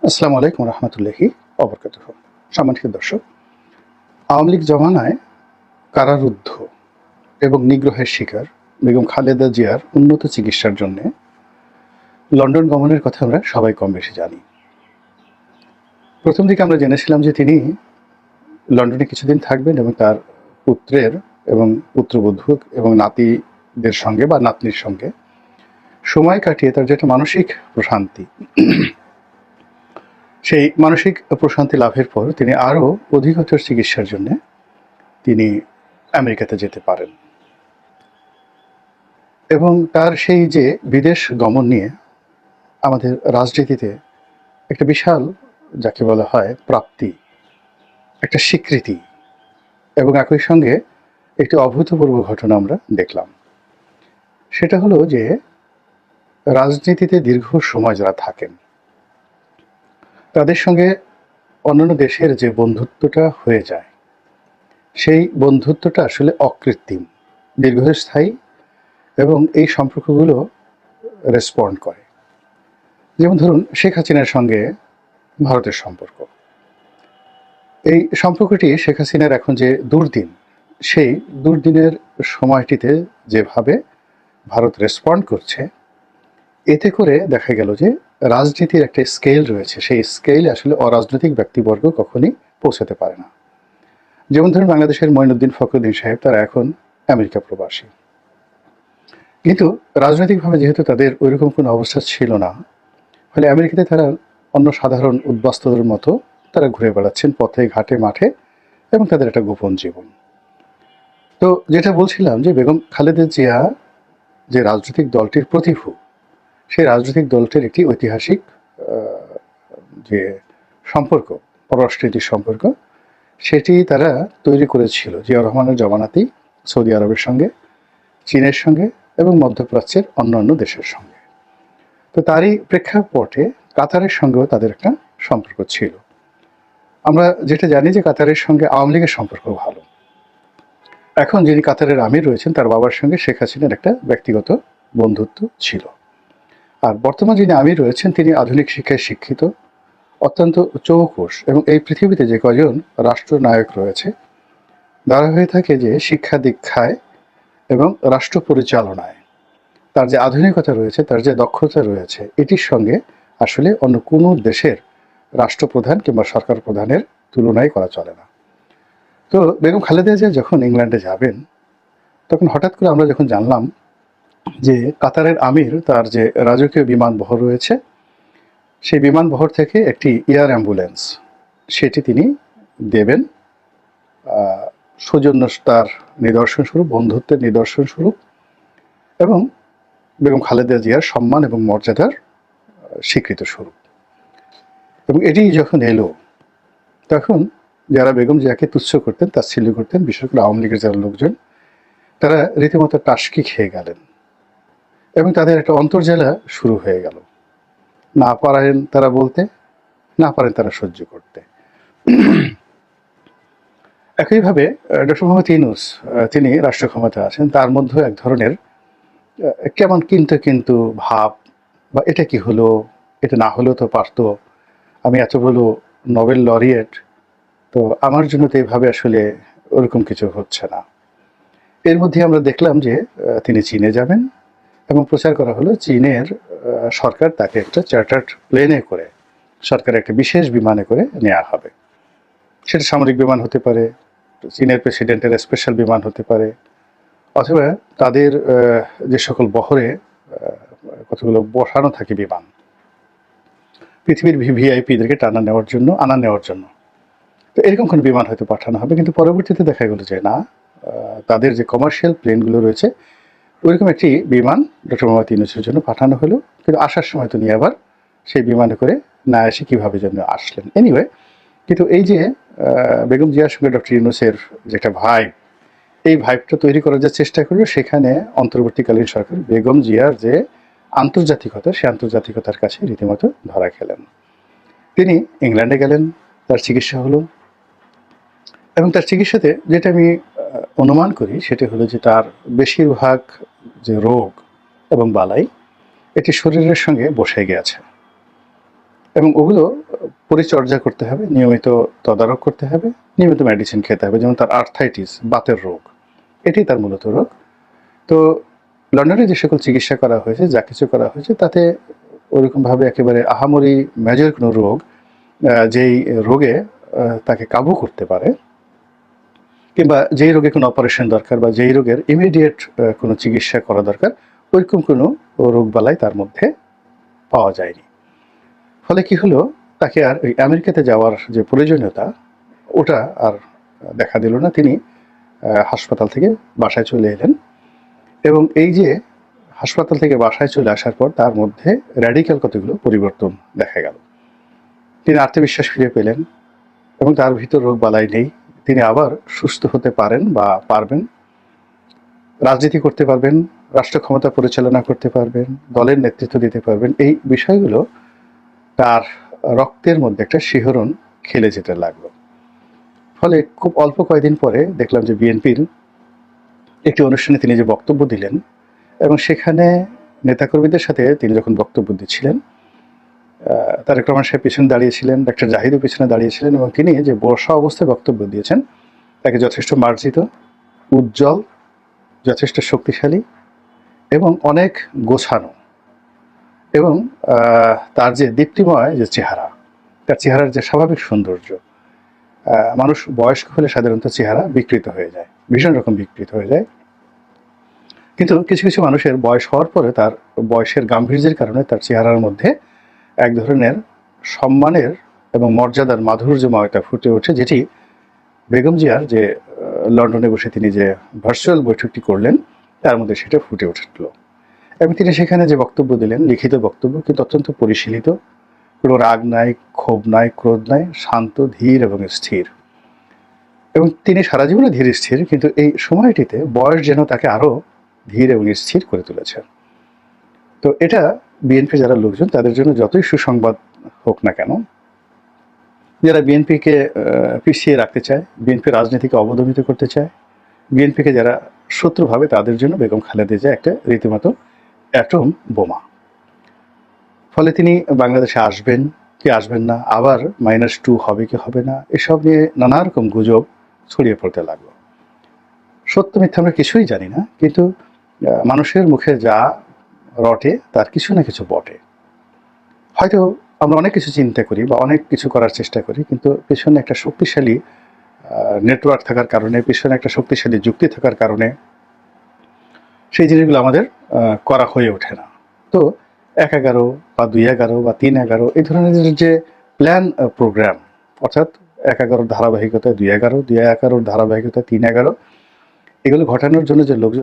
আসসালামু আলাইকুম রহমতুল্লাহি অবরকাতুহ। সম্মানিত দর্শক, আওয়ামী লীগ জমানায় কারারুদ্ধ এবং নিগ্রহের শিকার বেগম খালেদা জিয়ার উন্নত চিকিৎসার জন্য লন্ডন গমনের কথা আমরা সবাই কম বেশি জানি। প্রথম দিকে আমরা জেনেছিলাম যে তিনি লন্ডনে কিছুদিন থাকবেন এবং তার পুত্রের এবং পুত্রবধূ এবং নাতিদের সঙ্গে বা নাতনির সঙ্গে সময় কাটিয়ে তার যেটা মানসিক প্রশান্তি, সেই মানসিক প্রশান্তি লাভের পর তিনি আরও অধিকতর চিকিৎসার জন্য তিনি আমেরিকাতে যেতে পারেন এবং তার সেই যে বিদেশ গমন নিয়ে আমাদের রাজনীতিতে একটা বিশাল, যাকে বলা হয় প্রাপ্তি, একটা স্বীকৃতি এবং একই সঙ্গে একটি অভূতপূর্ব ঘটনা আমরা দেখলাম। সেটা হলো যে রাজনীতিতে দীর্ঘ সময় যারা থাকেন তাদের সঙ্গে অন্যান্য দেশের যে বন্ধুত্বটা হয়ে যায়, সেই বন্ধুত্বটা আসলে অকৃত্রিম, দীর্ঘস্থায়ী এবং এই সম্পর্কগুলো রেসপন্ড করে। যেমন ধরুন শেখ হাসিনার সঙ্গে ভারতের সম্পর্ক, এই সম্পর্কটি শেখ হাসিনার এখন যে দুর্দিন, সেই দুর্দিনের সময়টিতে যেভাবে ভারত রেসপন্ড করছে, এতে করে দেখা গেল যে রাজনীতির একটা স্কেল রয়েছে, সেই স্কেলে আসলে অরাজনৈতিক ব্যক্তিবর্গ কখনই পৌঁছাতে পারে না। যেমন ধরুন বাংলাদেশের মঈনুদ্দিন ফখরুদ্দিন সাহেব, তারা এখন আমেরিকা প্রবাসী, কিন্তু রাজনৈতিকভাবে যেহেতু তাদের ওইরকম কোনো অবস্থা ছিল না, ফলে আমেরিকাতে তারা অন্য সাধারণ উদ্বাস্তুদের মতো তারা ঘুরে বেড়াচ্ছেন পথে ঘাটে মাঠে এবং তাদের একটা গোপন জীবন। তো যেটা বলছিলাম যে বেগম খালেদা জিয়া যে রাজনৈতিক দলটির প্রতিভূ, সেই রাজনৈতিক দলটির একটি ঐতিহাসিক যে সম্পর্ক, পররাষ্ট্রনীতির সম্পর্ক, সেটি তারা তৈরি করেছিল জিয়া রহমানের জমানাতেই সৌদি আরবের সঙ্গে, চীনের সঙ্গে এবং মধ্যপ্রাচ্যের অন্যান্য দেশের সঙ্গে। তো তারই প্রেক্ষাপটে কাতারের সঙ্গেও তাদের একটা সম্পর্ক ছিল। আমরা যেটা জানি যে কাতারের সঙ্গে আওয়ামী লীগের সম্পর্ক ভালো। এখন যিনি কাতারের আমির রয়েছেন, তার বাবার সঙ্গে শেখ হাসিনার একটা ব্যক্তিগত বন্ধুত্ব ছিল। আর বর্তমান যিনি আমির রয়েছেন, তিনি আধুনিক শিক্ষায় শিক্ষিত, অত্যন্ত চৌকস এবং এই পৃথিবীতে যে কজন রাষ্ট্রনায়ক রয়েছে তারা হয়ে থাকে যে শিক্ষা দীক্ষায় এবং রাষ্ট্র পরিচালনায় তার যে আধুনিকতা রয়েছে, তার যে দক্ষতা রয়েছে, এটির সঙ্গে আসলে অন্য কোনো দেশের রাষ্ট্রপ্রধান কিংবা সরকার প্রধানের তুলনাই করা চলে না। তো বেগম খালেদা জিয়া যখন ইংল্যান্ডে যাবেন, তখন হঠাৎ করে আমরা যখন জানলাম যে কাতারের আমির তার যে রাজকীয় বিমানবহর রয়েছে, সেই বিমানবহর থেকে একটি এয়ার অ্যাম্বুলেন্স সেটি তিনি দেবেন সৌজন্যতার নিদর্শন স্বরূপ, বন্ধুত্বের নিদর্শন স্বরূপ এবং বেগম খালেদা জিয়ার সম্মান এবং মর্যাদার স্বীকৃত স্বরূপ। এবং এটি যখন এলো, তখন যারা বেগম জিয়াকে তুচ্ছ করতেন, তাচ্ছিল্য করতেন, বিশেষ করে আওয়ামী লীগের যারা লোকজন, তারা রীতিমতো টাসকি খেয়ে গেলেন এবং তাদের একটা অন্তর্জেলা শুরু হয়ে গেল। না পারেন তারা বলতে, না পারেন তারা সহ্য করতে। একইভাবে ডক্টর মোহাম্মদ ইউনূস, তিনি রাষ্ট্র ক্ষমতা আছেন, তার মধ্যে এক ধরনের কেমন কিন্তু কিন্তু ভাব, বা এটা কি হলো, এটা না হলেও তো পারতো, আমি এত বড় নোবেল লরিয়েট, তো আমার জন্য তো এইভাবে আসলে ওরকম কিছু হচ্ছে না। এর মধ্যে আমরা দেখলাম যে তিনি চীনে যাবেন এবং প্রচার করা হলো চীনের সরকার তাকে একটা চার্টার্ড প্লেনে করে, সরকারের একটা বিশেষ বিমানে করে নেওয়া হবে। সেটা সামরিক বিমান হতে পারে, চীনের প্রেসিডেন্টের স্পেশাল বিমান হতে পারে, অথবা তাদের যে সকল বহরে কতগুলো বসানো থাকে বিমান, পৃথিবীর ভিআইপিদেরকে আনা নেওয়ার জন্য। তো এরকম কোনো বিমান হয়তো পাঠানো হবে, কিন্তু পরবর্তীতে দেখা গেল যে না, তাদের যে কমার্শিয়াল প্লেনগুলো রয়েছে ওইরকম একটি বিমান ডক্টর মোহাম্মদ ইউনূসের জন্য পাঠানো হলো, কিন্তু আসার সময় তো নিয়ে আবার সেই বিমানে করে না এসে কীভাবে যেন আসলেন। এনিওয়ে, কিন্তু এই যে বেগম জিয়ার সঙ্গে ডক্টর ইউনূসের যে একটা ভাইব, এই ভাইবটা তৈরি করার যে চেষ্টা করলো, সেখানে অন্তর্বর্তীকালীন সরকার বেগম জিয়ার যে আন্তর্জাতিকতা, সেই আন্তর্জাতিকতার কাছে রীতিমতো ধরা খেলেন। তিনি ইংল্যান্ডে গেলেন, তার চিকিৎসা হলো এবং তার চিকিৎসাতে যেটা আমি অনুমান করি সেটা হলো যে তার বেশিরভাগ যে রোগ এবং বালাই, এটি শরীরের সঙ্গে বসে গিয়েছে এবং ওগুলো পরিচর্যা করতে হবে, নিয়মিত তদারক করতে হবে, নিয়মিত মেডিসিন খেতে হবে। যেমন তার আর্থাইটিস, বাতের রোগ, এটি তার মূলত রোগ। তো লন্ডনে যে সকল চিকিৎসা করা হয়েছে, যা কিছু করা হয়েছে, তাতে ওরকমভাবে একেবারে আহামরি মেজর কোনো রোগ, যেই রোগে তাকে কাবু করতে পারে, কিংবা যেই রোগে কোনো অপারেশন দরকার বা যেই রোগের ইমিডিয়েট কোনো চিকিৎসা করা দরকার, ওইরকম কোনো রোগবালাই তার মধ্যে পাওয়া যায়নি। ফলে কি হলো, তাকে আর ওই আমেরিকাতে যাওয়ার যে প্রয়োজনীয়তা, ওটা আর দেখা দিল না। তিনি হাসপাতাল থেকে বাসায় চলে এলেন, এবং এই যে হাসপাতাল থেকে বাসায় চলে আসার পর তার মধ্যে র্যাডিক্যাল কতগুলো পরিবর্তন দেখা গেল। তিনি আত্মবিশ্বাস ফিরে পেলেন এবং তার ভিতর রোগ বালাই নেই। তিনি আবার সুস্থ হতে পারেন বা পারবেন, রাজনীতি করতে পারবেন, রাষ্ট্র ক্ষমতা পরিচালনা করতে পারবেন, দলের নেতৃত্ব দিতে পারবেন। এই বিষয়গুলো তার রক্তের মধ্যে একটা শিহরণ খেলে যেতে লাগলো। ফলে খুব অল্প কয়েকদিন পরে দেখলাম যে বিএনপির একটি অনুষ্ঠানে তিনি যে বক্তব্য দিলেন, এবং সেখানে নেতাকর্মীদের সাথে তিনি যখন বক্তব্য দিচ্ছিলেন, তারেক রহমান সাহেব পিছনে দাঁড়িয়েছিলেন, ডক্টর জাহিদও পিছনে দাঁড়িয়েছিলেন, এবং তিনি যে বসা অবস্থায় বক্তব্য দিয়েছেন, তাকে যথেষ্ট মার্জিত, উজ্জ্বল, যথেষ্ট শক্তিশালী এবং অনেক গোছানো, এবং তার যে দীপ্তিময় যে চেহারা, তার চেহারার যে স্বাভাবিক সৌন্দর্য, মানুষ বয়স্ক হলে সাধারণত চেহারা বিকৃত হয়ে যায়, ভীষণ রকম বিকৃত হয়ে যায়। কিন্তু কিছু কিছু মানুষের বয়স হওয়ার পরে তার বয়সের গাম্ভীর্যের কারণে তার চেহারার মধ্যে এক ধরনের সম্মানের এবং মর্যাদার মাধুর্যময়তা ফুটে ওঠে, যেটি বেগম জিয়ার যে লন্ডনে বসে তিনি যে ভার্চুয়াল বৈঠকটি করলেন, তার মধ্যে সেটা ফুটে উঠল। এবং তিনি সেখানে যে বক্তব্য দিলেন, লিখিত বক্তব্য, কিন্তু অত্যন্ত পরিশীলিত, কোনো রাগ নাই, ক্ষোভ নাই, ক্রোধ নাই, শান্ত, ধীর এবং স্থির। এবং তিনি সারা জীবনে ধীর স্থির, কিন্তু এই সময়টিতে বয়স যেন তাকে আরও ধীর এবং স্থির করে তুলেছে। তো এটা বিএনপি যারা লোকজন, তাদের জন্য যতই সুসংবাদ হোক না কেন, যারা বিএনপিকে পিছিয়ে রাখতে চায়, বিএনপি রাজনীতিকে অবদমিত করতে চায়, বিএনপিকে যারা শত্রু ভাবে, তাদের জন্য বেগম খালেদা জিয়া একটা রীতিমতো অ্যাটম বোমা। ফলে তিনি বাংলাদেশে আসবেন কি আসবেন না, আবার -2 হবে কি হবে না, এসব নিয়ে নানা রকম গুজব ছড়িয়ে পড়তে লাগলো। সত্য মিথ্যা আমরা কিছুই জানি না, কিন্তু মানুষের মুখে যা রটে তার কিছু না কিছু বটে। হয়তো আমরা অনেক কিছু চিন্তা করি বা অনেক কিছু করার চেষ্টা করি, কিন্তু পেছনে একটা শক্তিশালী নেটওয়ার্ক থাকার কারণে, পেছনে একটা শক্তিশালী যুক্তি থাকার কারণে সেই জিনিসগুলো আমাদের করা হয়ে ওঠে না। তো 1-11 বা 2-11 বা 3-11 এই ধরনের যে প্ল্যান প্রোগ্রাম, অর্থাৎ 1-11 ধারাবাহিকতায় 2-11, 2-11 ধারাবাহিকতায় 3-11, এগুলো ঘটানোর জন্য যে লোকজন